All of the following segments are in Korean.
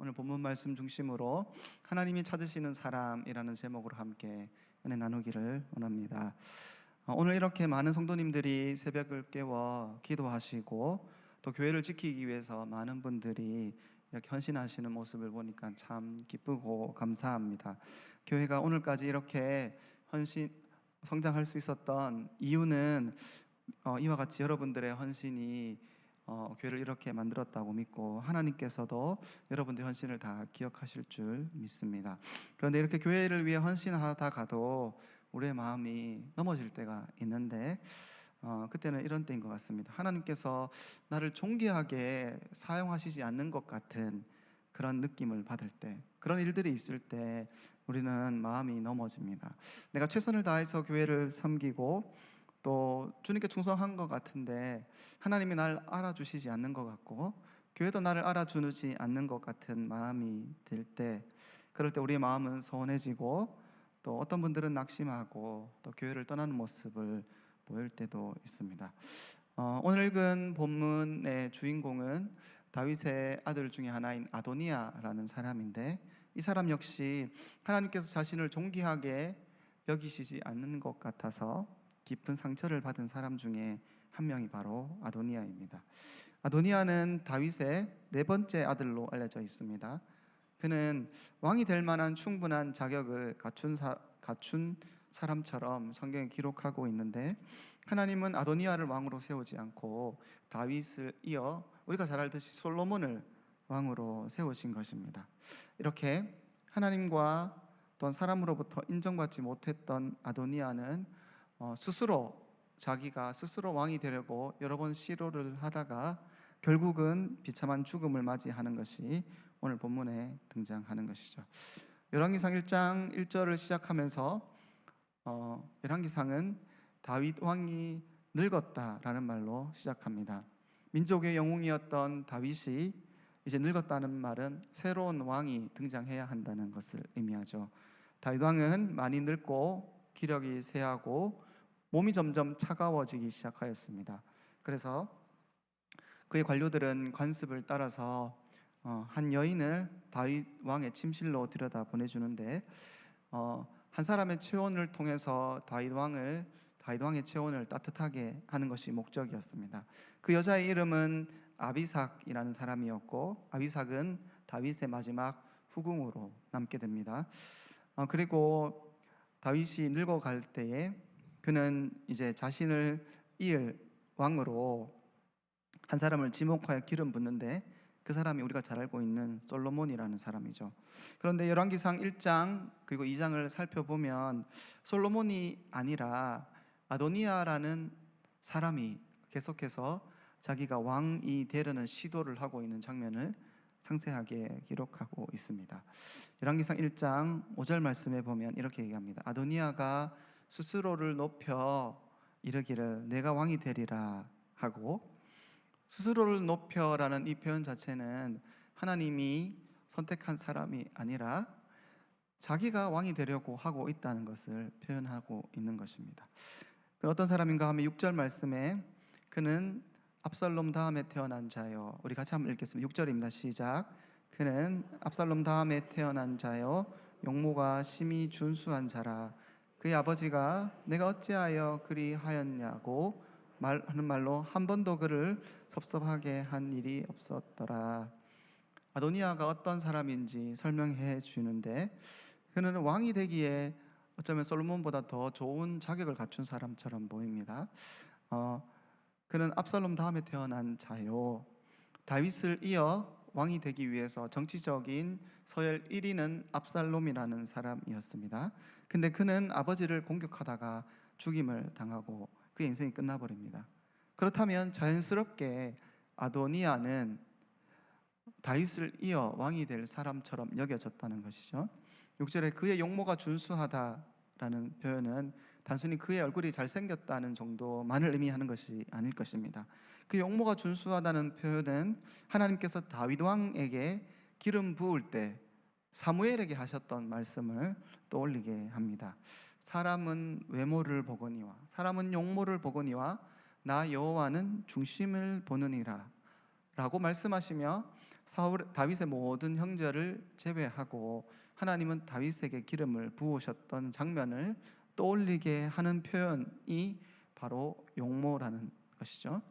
오늘 본문 말씀 중심으로 하나님이 찾으시는 사람이라는 제목으로 함께 은혜 나누기를 원합니다. 오늘 이렇게 많은 성도님들이 새벽을 깨워 기도하시고 또 교회를 지키기 위해서 많은 분들이 이렇게 헌신하시는 모습을 보니까 참 기쁘고 감사합니다. 교회가 오늘까지 이렇게 성장할 수 있었던 이유는 이와 같이 여러분들의 헌신이 교회를 이렇게 만들었다고 믿고 하나님께서도 여러분들의 헌신을 다 기억하실 줄 믿습니다. 그런데 이렇게 교회를 위해 헌신하다가도 우리의 마음이 넘어질 때가 있는데 그때는 이런 때인 것 같습니다. 하나님께서 나를 존귀하게 사용하시지 않는 것 같은 그런 느낌을 받을 때, 그런 일들이 있을 때 우리는 마음이 넘어집니다. 내가 최선을 다해서 교회를 섬기고 또 주님께 충성한 것 같은데 하나님이 날 알아주시지 않는 것 같고 교회도 나를 알아주지 않는 것 같은 마음이 들 때, 그럴 때 우리의 마음은 서운해지고 또 어떤 분들은 낙심하고 또 교회를 떠나는 모습을 보일 때도 있습니다. 오늘 읽은 본문의 주인공은 다윗의 아들 중에 하나인 아도니아라는 사람인데, 이 사람 역시 하나님께서 자신을 존귀하게 여기시지 않는 것 같아서 깊은 상처를 받은 사람 중에 한 명이 바로 아도니아입니다. 아도니아는 다윗의 네 번째 아들로 알려져 있습니다. 그는 왕이 될 만한 충분한 자격을 갖춘 사람처럼 성경에 기록하고 있는데, 하나님은 아도니아를 왕으로 세우지 않고 다윗을 이어 우리가 잘 알듯이 솔로몬을 왕으로 세우신 것입니다. 이렇게 하나님과 또한 사람으로부터 인정받지 못했던 아도니아는 자기가 스스로 왕이 되려고 여러 번 시도를 하다가 결국은 비참한 죽음을 맞이하는 것이 오늘 본문에 등장하는 것이죠. 열왕기상 1장 1절을 시작하면서 열왕기상은 다윗 왕이 늙었다라는 말로 시작합니다. 민족의 영웅이었던 다윗이 이제 늙었다는 말은 새로운 왕이 등장해야 한다는 것을 의미하죠. 다윗 왕은 많이 늙고 기력이 쇠하고 몸이 점점 차가워지기 시작하였습니다. 그래서 그의 관료들은 관습을 따라서 한 여인을 다윗 왕의 침실로 들여다 보내주는데, 한 사람의 체온을 통해서 다윗 왕의 체온을 따뜻하게 하는 것이 목적이었습니다. 그 여자의 이름은 아비삭이라는 사람이었고, 아비삭은 다윗의 마지막 후궁으로 남게 됩니다. 그리고 다윗이 늙어갈 때에 그는 이제 자신을 이을 왕으로 한 사람을 지목하여 기름 붓는데, 그 사람이 우리가 잘 알고 있는 솔로몬이라는 사람이죠. 그런데 열왕기상 1장 그리고 2장을 살펴보면 솔로몬이 아니라 아도니아라는 사람이 계속해서 자기가 왕이 되려는 시도를 하고 있는 장면을 상세하게 기록하고 있습니다. 열왕기상 1장 5절 말씀에 보면 이렇게 얘기합니다. 아도니아가 스스로를 높여 이르기를 내가 왕이 되리라 하고, 스스로를 높여라는 이 표현 자체는 하나님이 선택한 사람이 아니라 자기가 왕이 되려고 하고 있다는 것을 표현하고 있는 것입니다. 어떤 사람인가 하면 6절 말씀에 그는 압살롬 다음에 태어난 자요, 우리 같이 한번 읽겠습니다. 6절입니다. 시작. 그는 압살롬 다음에 태어난 자요 용모가 심히 준수한 자라. 그의 아버지가 내가 어찌하여 그리 하였냐고 하는 말로 한 번도 그를 섭섭하게 한 일이 없었더라. 아도니아가 어떤 사람인지 설명해 주는데, 그는 왕이 되기에 어쩌면 솔로몬보다 더 좋은 자격을 갖춘 사람처럼 보입니다. 그는 압살롬 다음에 태어난 자요, 다윗을 이어 왕이 되기 위해서 정치적인 서열 1위는 압살롬이라는 사람이었습니다. 근데 그는 아버지를 공격하다가 죽임을 당하고 그의 인생이 끝나버립니다. 그렇다면 자연스럽게 아도니아는 다윗을 이어 왕이 될 사람처럼 여겨졌다는 것이죠. 6절에 그의 용모가 준수하다라는 표현은 단순히 그의 얼굴이 잘생겼다는 정도만을 의미하는 것이 아닐 것입니다. 그 용모가 준수하다는 표현은 하나님께서 다윗 왕에게 기름 부을 때 사무엘에게 하셨던 말씀을 떠올리게 합니다. 사람은 외모를 보거니와 사람은 용모를 보거니와 나 여호와는 중심을 보느니라 라고 말씀하시며, 다윗의 모든 형제를 제외하고 하나님은 다윗에게 기름을 부으셨던 장면을 떠올리게 하는 표현이 바로 용모라는 것이죠.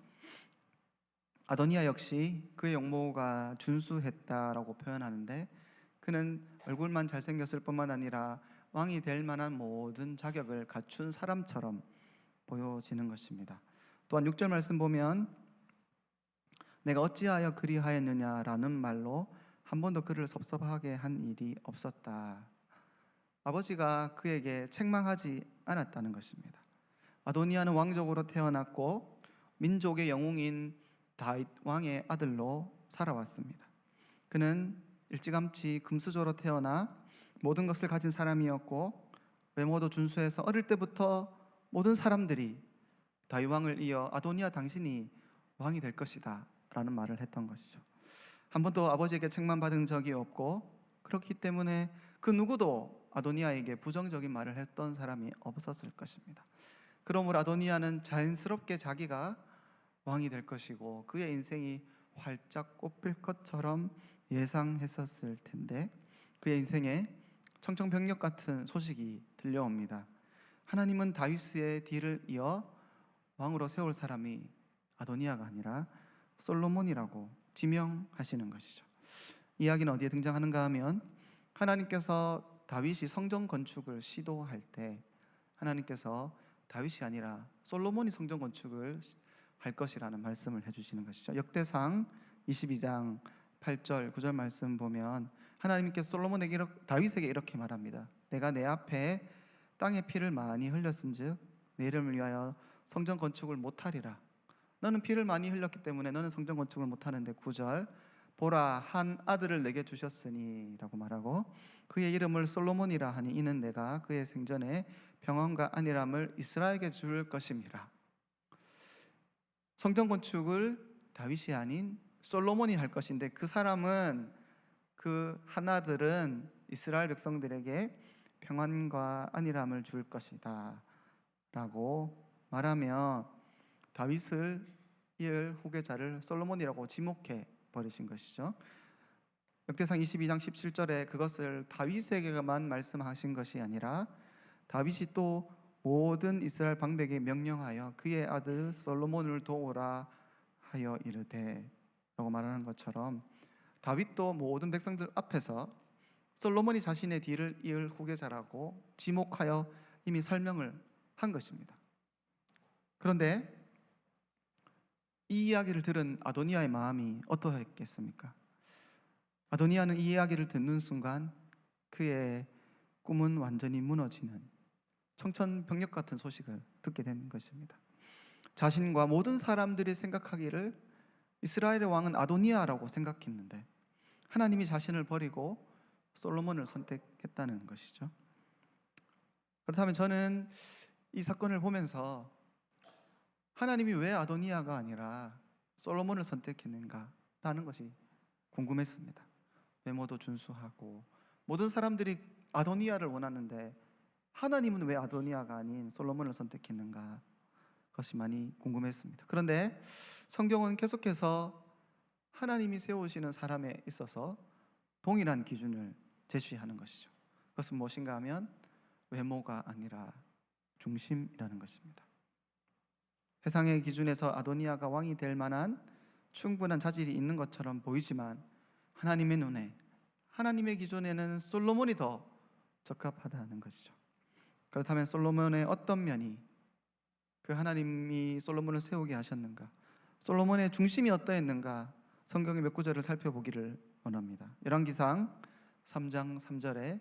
아도니아 역시 그의 용모가 준수했다라고 표현하는데, 그는 얼굴만 잘생겼을 뿐만 아니라 왕이 될 만한 모든 자격을 갖춘 사람처럼 보여지는 것입니다. 또한 6절 말씀 보면 내가 어찌하여 그리하였느냐라는 말로 한 번도 그를 섭섭하게 한 일이 없었다. 아버지가 그에게 책망하지 않았다는 것입니다. 아도니아는 왕족으로 태어났고 민족의 영웅인 다윗 왕의 아들로 살아왔습니다. 그는 일찌감치 금수저로 태어나 모든 것을 가진 사람이었고 외모도 준수해서 어릴 때부터 모든 사람들이 다윗 왕을 이어 아도니아 당신이 왕이 될 것이다 라는 말을 했던 것이죠. 한 번도 아버지에게 책망받은 적이 없고, 그렇기 때문에 그 누구도 아도니아에게 부정적인 말을 했던 사람이 없었을 것입니다. 그러므로 아도니아는 자연스럽게 자기가 왕이 될 것이고 그의 인생이 활짝 꽃필 것처럼 예상했었을 텐데, 그의 인생에 청천벽력 같은 소식이 들려옵니다. 하나님은 다윗의 뒤를 이어 왕으로 세울 사람이 아도니아가 아니라 솔로몬이라고 지명하시는 것이죠. 이야기는 어디에 등장하는가 하면, 하나님께서 다윗이 성전 건축을 시도할 때 하나님께서 다윗이 아니라 솔로몬이 성전 건축을 할 것이라는 말씀을 해주시는 것이죠. 역대상 22장 8절 9절 말씀 보면 하나님께서 다윗에게 이렇게 말합니다. 내가 내 앞에 땅에 피를 많이 흘렸은즉 내 이름을 위하여 성전 건축을 못하리라. 너는 피를 많이 흘렸기 때문에 너는 성전 건축을 못하는데, 9절 보라 한 아들을 내게 주셨으니 라고 말하고 그의 이름을 솔로몬이라 하니 이는 내가 그의 생전에 평안과 안일함을 이스라엘에게 줄 것임이라. 성전 건축을 다윗이 아닌 솔로몬이 할 것인데, 그 사람은, 그 한 아들은 이스라엘 백성들에게 평안과 안일함을 줄 것이다 라고 말하며 다윗을 이을 후계자를 솔로몬이라고 지목해 버리신 것이죠. 역대상 22장 17절에 그것을 다윗에게만 말씀하신 것이 아니라 다윗이 또 모든 이스라엘 방백에 명령하여 그의 아들 솔로몬을 도우라 하여 이르되 라고 말하는 것처럼, 다윗도 모든 백성들 앞에서 솔로몬이 자신의 뒤를 이을 후계자라고 지목하여 이미 설명을 한 것입니다. 그런데 이 이야기를 들은 아도니아의 마음이 어떠했겠습니까? 아도니아는 이 이야기를 듣는 순간 그의 꿈은 완전히 무너지는 청천벽력 같은 소식을 듣게 된 것입니다. 자신과 모든 사람들이 생각하기를 이스라엘의 왕은 아도니아라고 생각했는데 하나님이 자신을 버리고 솔로몬을 선택했다는 것이죠. 그렇다면 저는 이 사건을 보면서 하나님이 왜 아도니아가 아니라 솔로몬을 선택했는가라는 것이 궁금했습니다. 외모도 준수하고 모든 사람들이 아도니아를 원하는데 하나님은 왜 아도니아가 아닌 솔로몬을 선택했는가, 그것이 많이 궁금했습니다. 그런데 성경은 계속해서 하나님이 세우시는 사람에 있어서 동일한 기준을 제시하는 것이죠. 그것은 무엇인가 하면 외모가 아니라 중심이라는 것입니다. 세상의 기준에서 아도니아가 왕이 될 만한 충분한 자질이 있는 것처럼 보이지만 하나님의 눈에, 하나님의 기준에는 솔로몬이 더 적합하다는 것이죠. 그렇다면 솔로몬의 어떤 면이 그 하나님이 솔로몬을 세우게 하셨는가, 솔로몬의 중심이 어떠했는가, 성경의 몇 구절을 살펴보기를 원합니다. 열왕기상 3장 3절에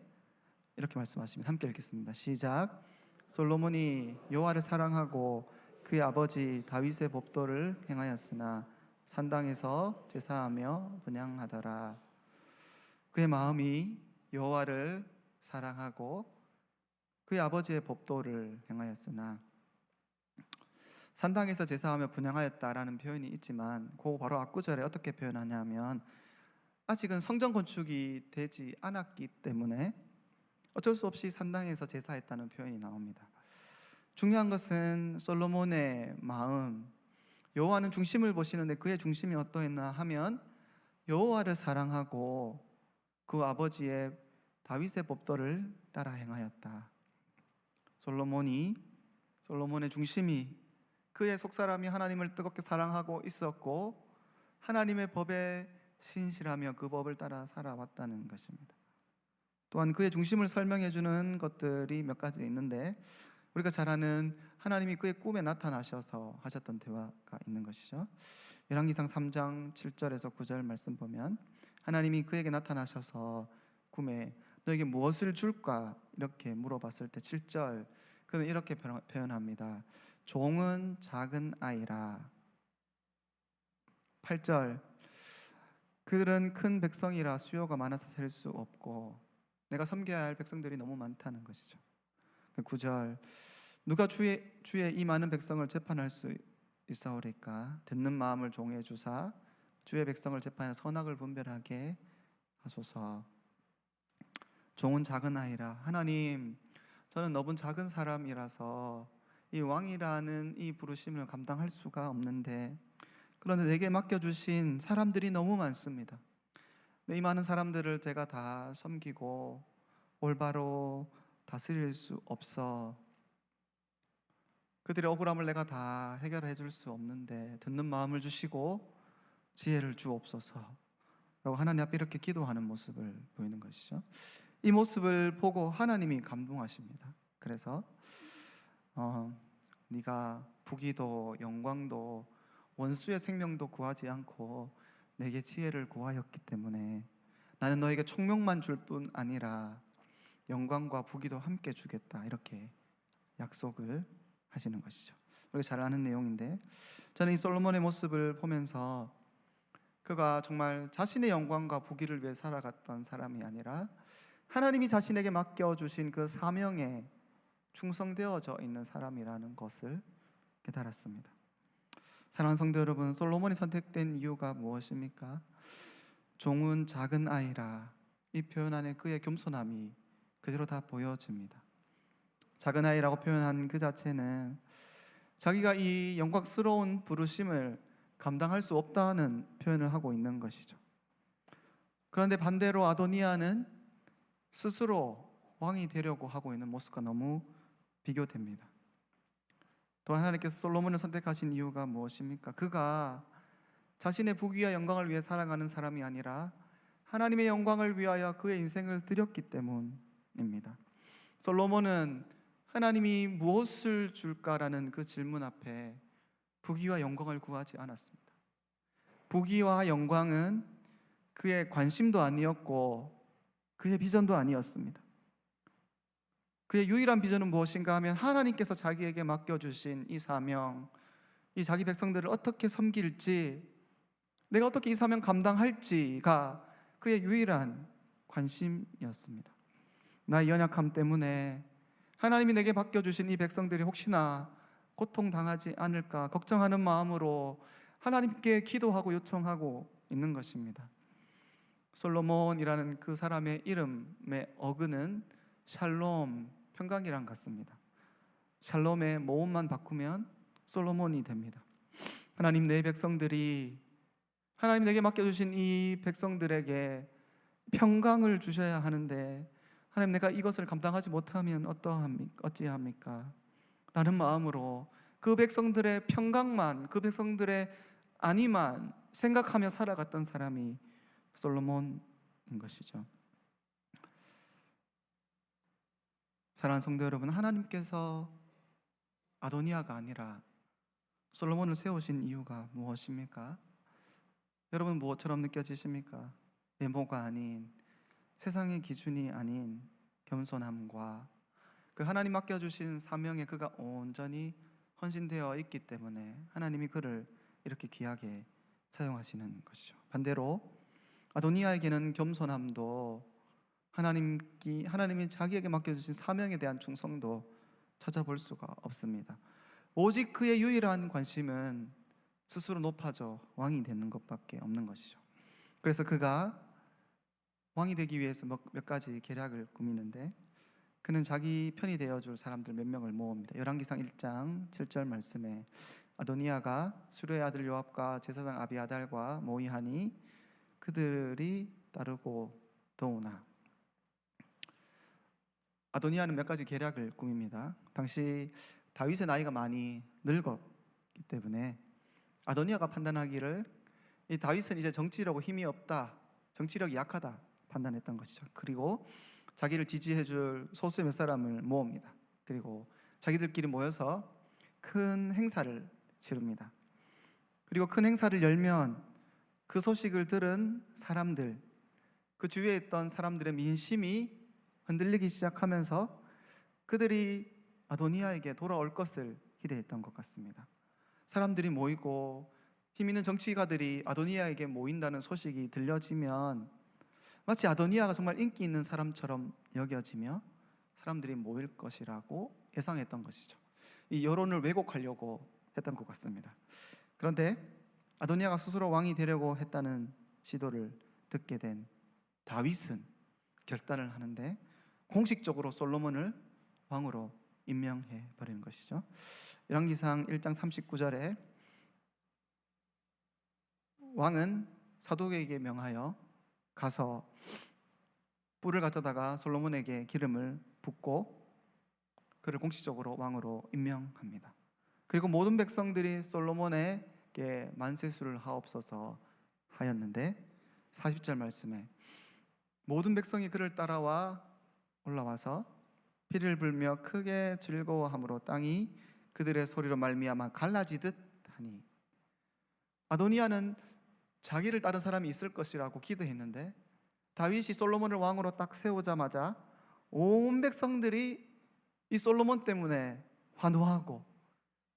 이렇게 말씀하십니다. 함께 읽겠습니다. 시작. 솔로몬이 여호와를 사랑하고 그의 아버지 다윗의 법도를 행하였으나 산당에서 제사하며 분향하더라. 그의 마음이 여호와를 사랑하고 그의 아버지의 법도를 행하였으나, 산당에서 제사하며 분향하였다라는 표현이 있지만 그 바로 앞구절에 어떻게 표현하냐면, 아직은 성전 건축이 되지 않았기 때문에 어쩔 수 없이 산당에서 제사했다는 표현이 나옵니다. 중요한 것은 솔로몬의 마음, 여호와는 중심을 보시는데 그의 중심이 어떠했나 하면 여호와를 사랑하고 그 아버지의 다윗의 법도를 따라 행하였다. 솔로몬의 중심이 그의 속사람이 하나님을 뜨겁게 사랑하고 있었고 하나님의 법에 신실하며 그 법을 따라 살아왔다는 것입니다. 또한 그의 중심을 설명해 주는 것들이 몇 가지 있는데, 우리가 잘 아는 하나님이 그의 꿈에 나타나셔서 하셨던 대화가 있는 것이죠. 열왕기상 3장 7절에서 9절 말씀 보면 하나님이 그에게 나타나셔서 꿈에 너에게 무엇을 줄까 이렇게 물어봤을 때 7절 그는 이렇게 표현합니다. 종은 작은 아이라. 8절 그들은 큰 백성이라 수요가 많아서 셀 수 없고 내가 섬겨야 할 백성들이 너무 많다는 것이죠. 9절 누가 주의 이 많은 백성을 재판할 수 있사오리까? 듣는 마음을 종에 주사 주의 백성을 재판해 선악을 분별하게 하소서. 종은 작은 아이라. 하나님, 저는 너무 작은 사람이라서 이 왕이라는 이 부르심을 감당할 수가 없는데, 그런데 내게 맡겨주신 사람들이 너무 많습니다. 이 많은 사람들을 제가 다 섬기고 올바로 다스릴 수 없어. 그들의 억울함을 내가 다 해결해 줄 수 없는데 듣는 마음을 주시고 지혜를 주옵소서 라고 하나님 앞에 이렇게 기도하는 모습을 보이는 것이죠. 이 모습을 보고 하나님이 감동하십니다. 그래서 네가 부귀도 영광도 원수의 생명도 구하지 않고 내게 지혜를 구하였기 때문에 나는 너에게 총명만 줄 뿐 아니라 영광과 부귀도 함께 주겠다, 이렇게 약속을 하시는 것이죠. 우리가 잘 아는 내용인데, 저는 이 솔로몬의 모습을 보면서 그가 정말 자신의 영광과 부귀를 위해 살아갔던 사람이 아니라 하나님이 자신에게 맡겨주신 그 사명에 충성되어져 있는 사람이라는 것을 깨달았습니다. 사랑하는 성도 여러분, 솔로몬이 선택된 이유가 무엇입니까? 종은 작은 아이라. 이 표현 안에 그의 겸손함이 그대로 다 보여집니다. 작은 아이라고 표현한 그 자체는 자기가 이 영광스러운 부르심을 감당할 수 없다는 표현을 하고 있는 것이죠. 그런데 반대로 아도니아는 스스로 왕이 되려고 하고 있는 모습과 너무 비교됩니다. 또 하나님께서 솔로몬을 선택하신 이유가 무엇입니까? 그가 자신의 부귀와 영광을 위해 살아가는 사람이 아니라 하나님의 영광을 위하여 그의 인생을 드렸기 때문입니다. 솔로몬은 하나님이 무엇을 줄까라는 그 질문 앞에 부귀와 영광을 구하지 않았습니다. 부귀와 영광은 그의 관심도 아니었고 그의 비전도 아니었습니다. 그의 유일한 비전은 무엇인가 하면 하나님께서 자기에게 맡겨주신 이 사명, 이 자기 백성들을 어떻게 섬길지, 내가 어떻게 이 사명 감당할지가 그의 유일한 관심이었습니다. 나의 연약함 때문에 하나님이 내게 맡겨주신 이 백성들이 혹시나 고통당하지 않을까 걱정하는 마음으로 하나님께 기도하고 요청하고 있는 것입니다. 솔로몬이라는 그 사람의 이름의 어근은 샬롬, 평강이랑 같습니다. 샬롬의 모음만 바꾸면 솔로몬이 됩니다. 하나님, 내 백성들이 하나님 내게 맡겨주신 이 백성들에게 평강을 주셔야 하는데 하나님, 내가 이것을 감당하지 못하면 어찌합니까? 라는 마음으로 그 백성들의 평강만, 그 백성들의 안위만 생각하며 살아갔던 사람이 솔로몬인 것이죠. 사랑하는 성도 여러분, 하나님께서 아도니아가 아니라 솔로몬을 세우신 이유가 무엇입니까? 여러분, 무엇처럼 느껴지십니까? 외모가 아닌, 세상의 기준이 아닌 겸손함과 그 하나님 맡겨주신 사명에 그가 온전히 헌신되어 있기 때문에 하나님이 그를 이렇게 귀하게 사용하시는 것이죠. 반대로 아도니아에게는 겸손함도 하나님이 자기에게 맡겨주신 사명에 대한 충성도 찾아볼 수가 없습니다. 오직 그의 유일한 관심은 스스로 높아져 왕이 되는 것밖에 없는 것이죠. 그래서 그가 왕이 되기 위해서 몇 가지 계략을 꾸미는데, 그는 자기 편이 되어줄 사람들 몇 명을 모읍니다. 열왕기상 1장 7절 말씀에 아도니아가 수르의 아들 요압과 제사장 아비아달과 모의하니 그들이 따르고 도우나. 아도니아는 몇 가지 계략을 꾸밉니다. 당시 다윗의 나이가 많이 늙었기 때문에 아도니아가 판단하기를 이 다윗은 이제 정치력고 힘이 없다, 정치력이 약하다 판단했던 것이죠. 그리고 자기를 지지해줄 소수의 몇 사람을 모읍니다. 그리고 자기들끼리 모여서 큰 행사를 치릅니다. 그리고 큰 행사를 열면 그 소식을 들은 사람들, 그 주위에 있던 사람들의 민심이 흔들리기 시작하면서 그들이 아도니아에게 돌아올 것을 기대했던 것 같습니다. 사람들이 모이고 힘 있는 정치가들이 아도니아에게 모인다는 소식이 들려지면 마치 아도니아가 정말 인기 있는 사람처럼 여겨지며 사람들이 모일 것이라고 예상했던 것이죠. 이 여론을 왜곡하려고 했던 것 같습니다. 그런데 아도니아가 스스로 왕이 되려고 했다는 시도를 듣게 된 다윗은 결단을 하는데 공식적으로 솔로몬을 왕으로 임명해 버리는 것이죠. 열왕기상 1장 39절에 왕은 사독에게 명하여 가서 뿔을 가져다가 솔로몬에게 기름을 붓고 그를 공식적으로 왕으로 임명합니다. 그리고 모든 백성들이 솔로몬에게 만세수를 하옵소서 하였는데 40절 말씀에 모든 백성이 그를 따라와 올라와서 피를 불며 크게 즐거워함으로 땅이 그들의 소리로 말미암아 갈라지듯 하니. 아도니아는 자기를 따른 사람이 있을 것이라고 기도했는데 다윗이 솔로몬을 왕으로 딱 세우자마자 온 백성들이 이 솔로몬 때문에 환호하고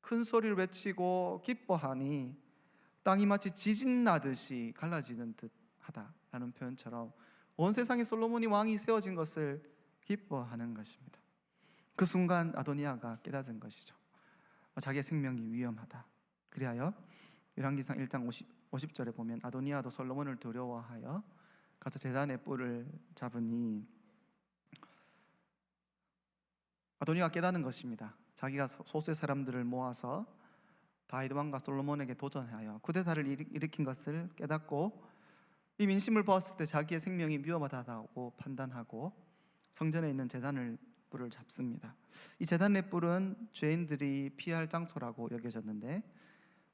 큰 소리를 외치고 기뻐하니 땅이 마치 지진 나듯이 갈라지는 듯 하다라는 표현처럼 온 세상에 솔로몬이 왕이 세워진 것을 기뻐하는 것입니다. 그 순간 아도니아가 깨닫은 것이죠. 자기의 생명이 위험하다. 그리하여 열왕기상 1장 50절에 보면 아도니아도 솔로몬을 두려워하여 가서 제단의 뿔을 잡으니 아도니아가 깨닫는 것입니다. 자기가 소수의 사람들을 모아서 다윗 왕과 솔로몬에게 도전하여 쿠데타를 일으킨 것을 깨닫고 이 민심을 보았을 때 자기의 생명이 위험하다고 판단하고 성전에 있는 제단을 뿔을 잡습니다. 이 제단의 뿔은 죄인들이 피할 장소라고 여겨졌는데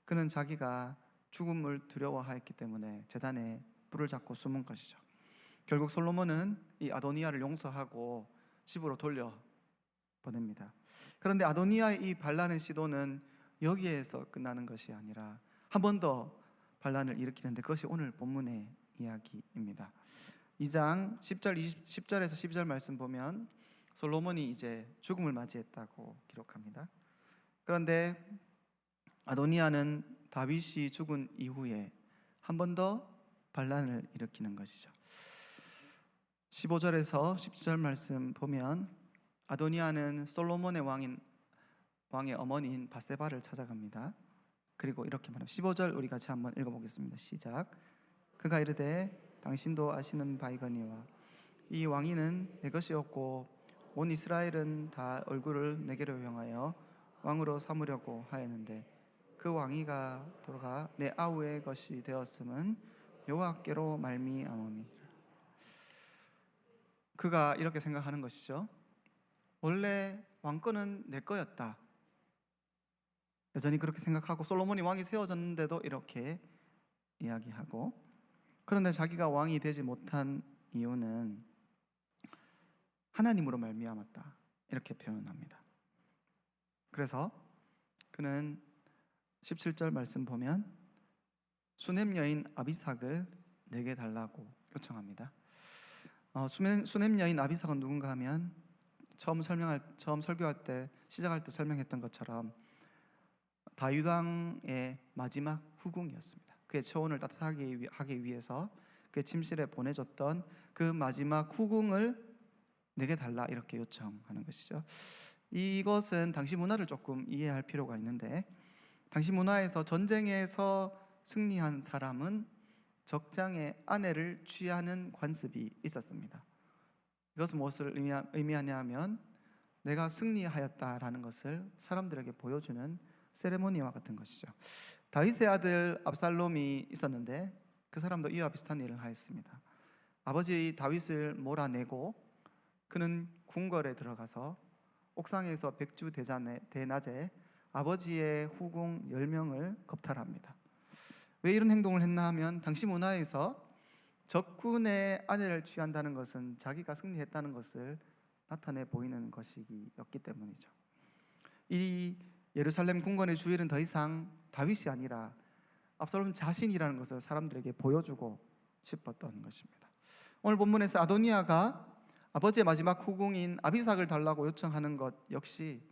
그는 자기가 죽음을 두려워하였기 때문에 제단에 뿔을 잡고 숨은 것이죠. 결국 솔로몬은 이 아도니아를 용서하고 집으로 돌려보냅니다. 그런데 아도니아의 이 반란의 시도는 여기에서 끝나는 것이 아니라 한 번 더 반란을 일으키는데 그것이 오늘 본문의 이야기입니다. 2장 10절에서 12절 말씀 보면 솔로몬이 이제 죽음을 맞이했다고 기록합니다. 그런데 아도니아는 다윗이 죽은 이후에 한 번 더 반란을 일으키는 것이죠. 15절에서 17절 말씀 보면 아도니아는 솔로몬의 왕의 어머니인 바세바를 찾아갑니다. 그리고 이렇게 말합니다. 15절 우리 같이 한번 읽어보겠습니다. 시작. 그가 이르되 당신도 아시는 바이거니와 이 왕위는 내 것이었고 온 이스라엘은 다 얼굴을 내게로 향하여 왕으로 삼으려고 하였는데 그 왕위가 돌아가 내 아우의 것이 되었음은 여호와께로 말미암음이니라. 그가 이렇게 생각하는 것이죠. 원래 왕권은 내 거였다. 여전히 그렇게 생각하고 솔로몬이 왕이 세워졌는데도 이렇게 이야기하고, 그런데 자기가 왕이 되지 못한 이유는 하나님으로 말미암았다 이렇게 표현합니다. 그래서 그는 17절 말씀 보면 수넴 여인 아비삭을 내게 달라고 요청합니다. 수넴 여인 아비삭은 누군가 하면 처음 설교할 때 시작할 때 설명했던 것처럼 다윗 왕의 마지막 후궁이었습니다. 그의 처혼을 따뜻하게 하기 위해서 그의 침실에 보내줬던 그 마지막 후궁을 내게 달라 이렇게 요청하는 것이죠. 이것은 당시 문화를 조금 이해할 필요가 있는데 당시 문화에서 전쟁에서 승리한 사람은 적장의 아내를 취하는 관습이 있었습니다. 이것은 무엇을 의미하냐면 내가 승리하였다라는 것을 사람들에게 보여주는 세레모니와 같은 것이죠. 다윗의 아들 압살롬이 있었는데 그 사람도 이와 비슷한 일을 하였습니다. 아버지 다윗을 몰아내고 그는 궁궐에 들어가서 옥상에서 백주 대낮에 아버지의 후궁 10명을 겁탈합니다. 왜 이런 행동을 했나 하면 당시 문화에서 적군의 아내를 취한다는 것은 자기가 승리했다는 것을 나타내 보이는 것이었기 때문이죠. 이 예루살렘 궁궐의 주인은 더 이상 다윗이 아니라 압살롬 자신이라는 것을 사람들에게 보여주고 싶었던 것입니다. 오늘 본문에서 아도니아가 아버지의 마지막 후궁인 아비삭을 달라고 요청하는 것 역시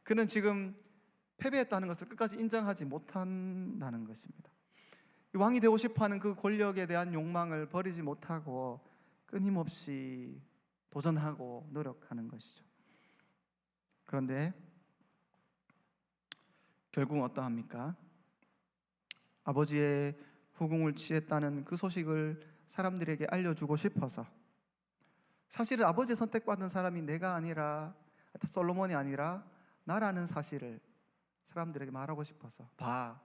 그는 지금 패배했다는 것을 끝까지 인정하지 못한다는 것입니다. 왕이 되고 싶어하는 그 권력에 대한 욕망을 버리지 못하고 끊임없이 도전하고 노력하는 것이죠. 그런데 결국은 어떠합니까? 아버지의 후궁을 취했다는 그 소식을 사람들에게 알려주고 싶어서, 사실은 아버지의 선택받은 사람이 내가 아니라 솔로몬이 아니라 나라는 사실을 사람들에게 말하고 싶어서, 봐,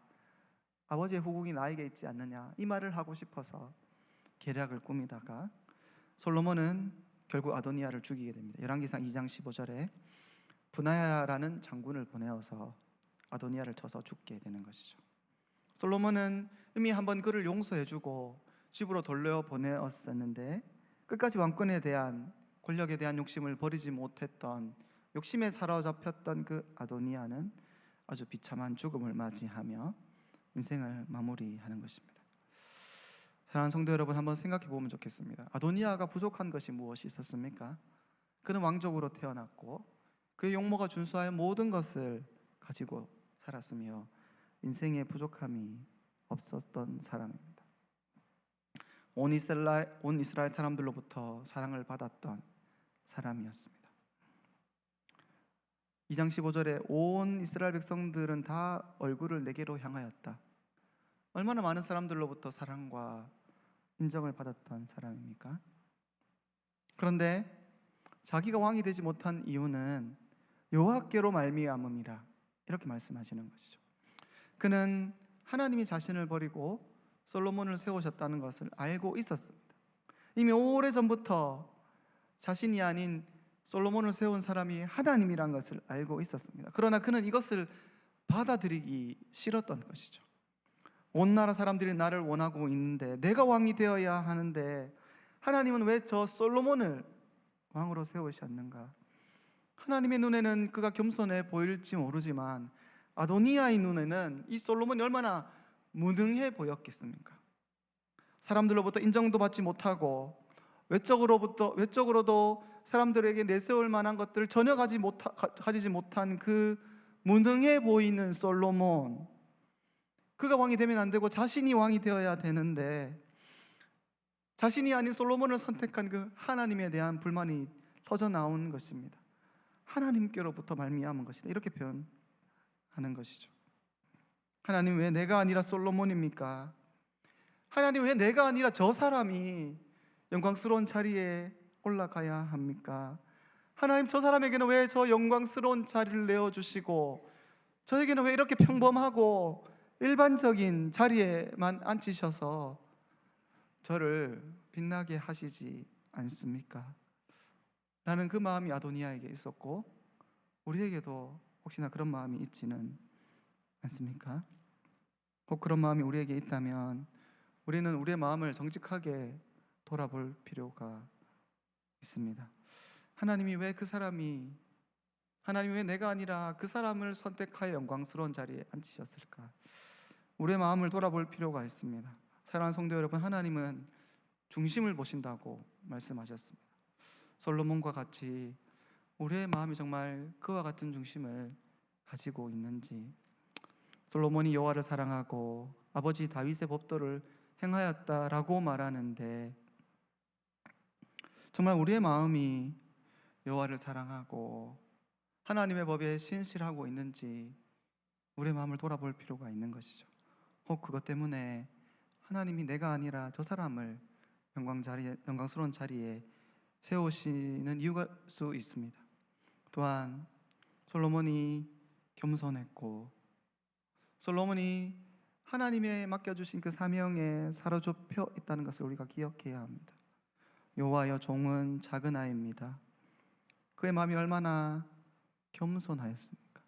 아버지의 후궁이 나에게 있지 않느냐, 이 말을 하고 싶어서 계략을 꾸미다가 솔로몬은 결국 아도니아를 죽이게 됩니다. 열왕기상 2장 15절에 브나야라는 장군을 보내어서 아도니아를 쳐서 죽게 되는 것이죠. 솔로몬은 이미 한번 그를 용서해주고 집으로 돌려보내었었는데 끝까지 왕권에 대한, 권력에 대한 욕심을 버리지 못했던, 욕심에 사로잡혔던 그 아도니아는 아주 비참한 죽음을 맞이하며 인생을 마무리하는 것입니다. 사랑하는 성도 여러분, 한번 생각해 보면 좋겠습니다. 아도니아가 부족한 것이 무엇이 있었습니까? 그는 왕족으로 태어났고 그의 용모가 준수하여 모든 것을 가지고 살았으며 인생에 부족함이 없었던 사람입니다. 온 이스라엘 사람들로부터 사랑을 받았던 사람이었습니다. 2장 15절에 온 이스라엘 백성들은 다 얼굴을 내게로 향하였다. 얼마나 많은 사람들로부터 사랑과 인정을 받았던 사람입니까? 그런데 자기가 왕이 되지 못한 이유는 여호와께로 말미암음이라, 이렇게 말씀하시는 것이죠. 그는 하나님이 자신을 버리고 솔로몬을 세우셨다는 것을 알고 있었습니다. 이미 오래전부터 자신이 아닌 솔로몬을 세운 사람이 하나님이란 것을 알고 있었습니다. 그러나 그는 이것을 받아들이기 싫었던 것이죠. 온 나라 사람들이 나를 원하고 있는데, 내가 왕이 되어야 하는데 하나님은 왜 저 솔로몬을 왕으로 세우셨는가? 하나님의 눈에는 그가 겸손해 보일지 모르지만 아도니아의 눈에는 이 솔로몬이 얼마나 무능해 보였겠습니까? 사람들로부터 인정도 받지 못하고 외적으로도 사람들에게 내세울 만한 것들을 전혀 가지지 못한 그 무능해 보이는 솔로몬, 그가 왕이 되면 안 되고 자신이 왕이 되어야 되는데 자신이 아닌 솔로몬을 선택한 그 하나님에 대한 불만이 터져 나온 것입니다. 하나님께로부터 말미암은 것이다, 이렇게 표현하는 것이죠. 하나님, 왜 내가 아니라 솔로몬입니까? 하나님, 왜 내가 아니라 저 사람이 영광스러운 자리에 올라가야 합니까? 하나님, 저 사람에게는 왜 저 영광스러운 자리를 내어주시고 저에게는 왜 이렇게 평범하고 일반적인 자리에만 앉히셔서 저를 빛나게 하시지 않습니까? 라는 그 마음이 아도니아에게 있었고 우리에게도 혹시나 그런 마음이 있지는 않습니까? 혹 그런 마음이 우리에게 있다면 우리는 우리의 마음을 정직하게 돌아볼 필요가 있습니다. 하나님이 왜 내가 아니라 그 사람을 선택하여 영광스러운 자리에 앉히셨을까? 우리의 마음을 돌아볼 필요가 있습니다. 사랑하는 성도 여러분, 하나님은 중심을 보신다고 말씀하셨습니다. 솔로몬과 같이 우리의 마음이 정말 그와 같은 중심을 가지고 있는지, 솔로몬이 여호와를 사랑하고 아버지 다윗의 법도를 행하였다라고 말하는데 정말 우리의 마음이 여호와를 사랑하고 하나님의 법에 신실하고 있는지 우리의 마음을 돌아볼 필요가 있는 것이죠. 혹 그것 때문에 하나님이 내가 아니라 저 사람을 영광스러운 자리에 세우시는 이유가 수 있습니다. 또한 솔로몬이 겸손했고 솔로몬이 하나님의 맡겨주신 그 사명에 사로잡혀 있다는 것을 우리가 기억해야 합니다. 여호와여, 종은 작은 아이입니다. 그의 마음이 얼마나 겸손하였습니까?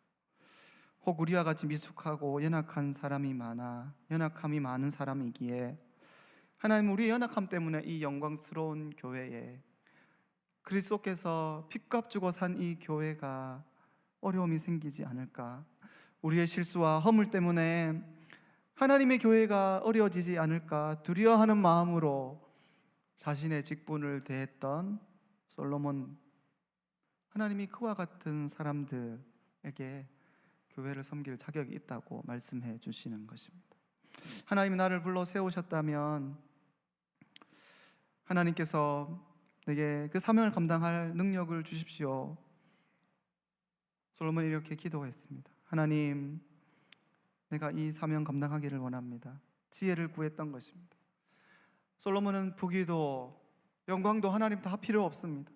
혹 우리와 같이 미숙하고 연약함이 많은 사람이기에 하나님, 우리의 연약함 때문에 이 영광스러운 교회에, 그리스도께서 핏값 주고 산 이 교회가 어려움이 생기지 않을까, 우리의 실수와 허물 때문에 하나님의 교회가 어려워지지 않을까 두려워하는 마음으로 자신의 직분을 대했던 솔로몬, 하나님이 그와 같은 사람들에게 교회를 섬길 자격이 있다고 말씀해 주시는 것입니다. 하나님이 나를 불러 세우셨다면 하나님께서 내게 그 사명을 감당할 능력을 주십시오. 솔로몬이 이렇게 기도했습니다. 하나님, 내가 이 사명 감당하기를 원합니다. 지혜를 구했던 것입니다. 솔로몬은 부귀도 영광도 하나님 다 필요 없습니다.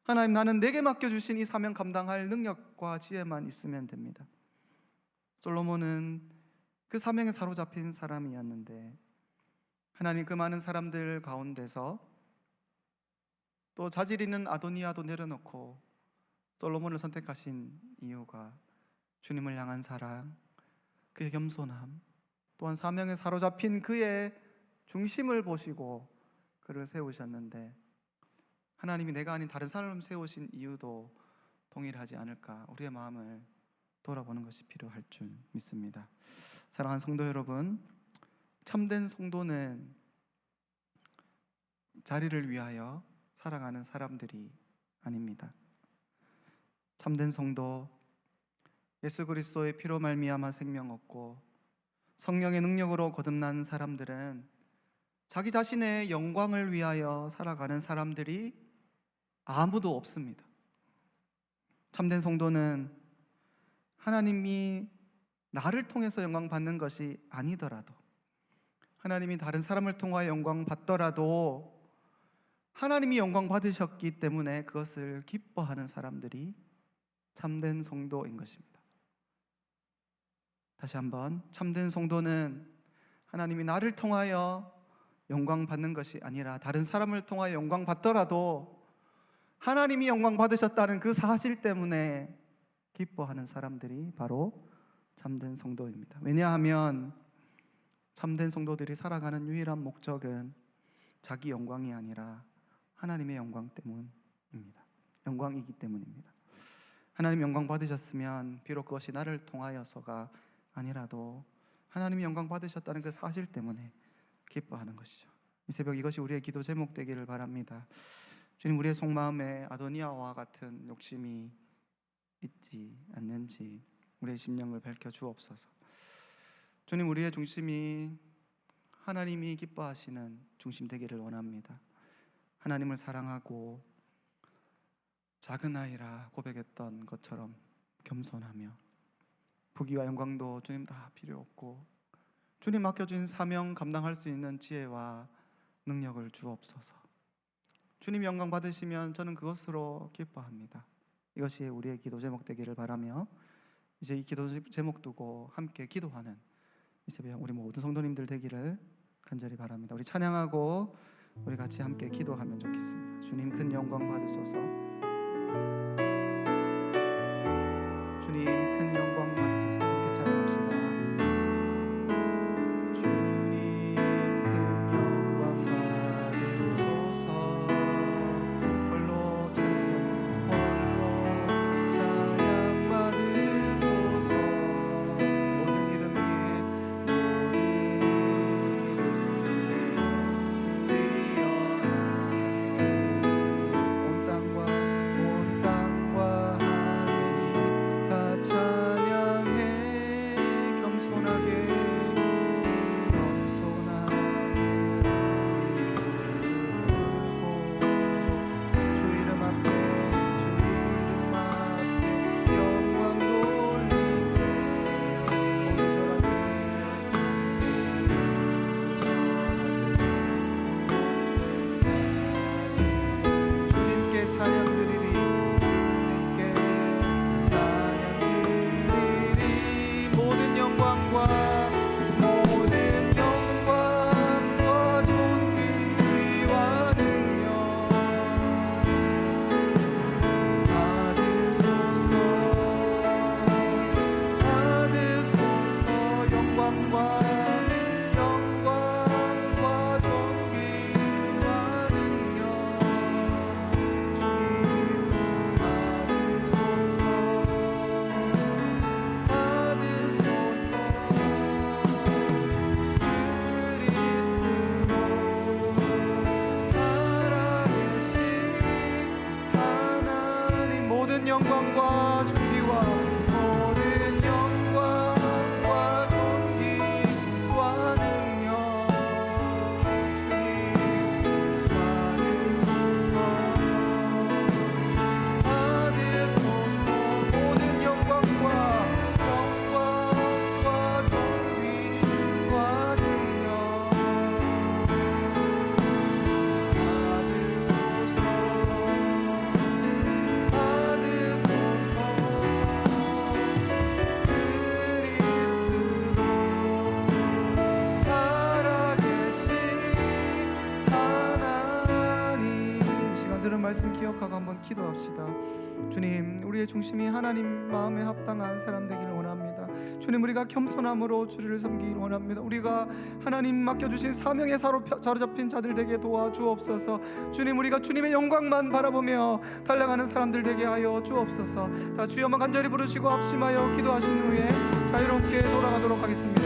하나님, 나는 내게 맡겨주신 이 사명 감당할 능력과 지혜만 있으면 됩니다. 솔로몬은 그 사명에 사로잡힌 사람이었는데 하나님, 그 많은 사람들 가운데서 또 자질 있는 아도니아도 내려놓고 솔로몬을 선택하신 이유가 주님을 향한 사랑, 그의 겸손함, 또한 사명에 사로잡힌 그의 중심을 보시고 그를 세우셨는데, 하나님이 내가 아닌 다른 사람을 세우신 이유도 동일하지 않을까, 우리의 마음을 돌아보는 것이 필요할 줄 믿습니다. 사랑하는 성도 여러분, 참된 성도는 자리를 위하여 살아가는 사람들이 아닙니다. 참된 성도, 예수 그리스도의 피로 말미암아 생명 얻고 성령의 능력으로 거듭난 사람들은 자기 자신의 영광을 위하여 살아가는 사람들이 아무도 없습니다. 참된 성도는 하나님이 나를 통해서 영광 받는 것이 아니더라도, 하나님이 다른 사람을 통하여 영광 받더라도 하나님이 영광 받으셨기 때문에 그것을 기뻐하는 사람들이 참된 성도인 것입니다. 다시 한번, 참된 성도는 하나님이 나를 통하여 영광 받는 것이 아니라 다른 사람을 통하여 영광 받더라도 하나님이 영광 받으셨다는 그 사실 때문에 기뻐하는 사람들이 바로 참된 성도입니다. 왜냐하면 참된 성도들이 살아가는 유일한 목적은 자기 영광이 아니라 하나님의 영광 때문입니다. 영광이기 때문입니다. 하나님 영광 받으셨으면 비록 그것이 나를 통하여서가 아니라도 하나님이 영광 받으셨다는 그 사실 때문에 기뻐하는 것이죠. 이 새벽 이것이 우리의 기도 제목 되기를 바랍니다. 주님, 우리의 속마음에 아도니아와 같은 욕심이 있지 않는지 우리의 심령을 밝혀 주옵소서. 주님, 우리의 중심이 하나님이 기뻐하시는 중심 되기를 원합니다. 하나님을 사랑하고 작은 아이라 고백했던 것처럼 겸손하며 부귀와 영광도 주님 다 필요 없고 주님 맡겨준 사명 감당할 수 있는 지혜와 능력을 주옵소서. 주님 영광 받으시면 저는 그것으로 기뻐합니다. 이것이 우리의 기도 제목 되기를 바라며 이제 이 기도 제목 두고 함께 기도하는 이 새벽 우리 모든 성도님들 되기를 간절히 바랍니다. 우리 찬양하고 우리 같이 함께 기도하면 좋겠습니다. 주님 큰 영광 받으소서. 주님 큰 영광 받으소서. 함께 찬양합시다. 주님 큰 영광 받으소서. 홀로 찬양 받으소서. 모든 이름 위에 온 땅과 하늘이 다 찬양 말씀 기억하고 한번 기도합시다. 주님, 우리의 중심이 하나님 마음에 합당한 사람 되기를 원합니다. 주님, 우리가 겸손함으로 주를 섬기길 원합니다. 우리가 하나님 맡겨주신 사명에 사로잡힌 자들 되게 도와주옵소서. 주님, 우리가 주님의 영광만 바라보며 달려가는 사람들 되게 하여 주옵소서. 다 주여만 간절히 부르시고 합심하여 기도하신 후에 자유롭게 돌아가도록 하겠습니다.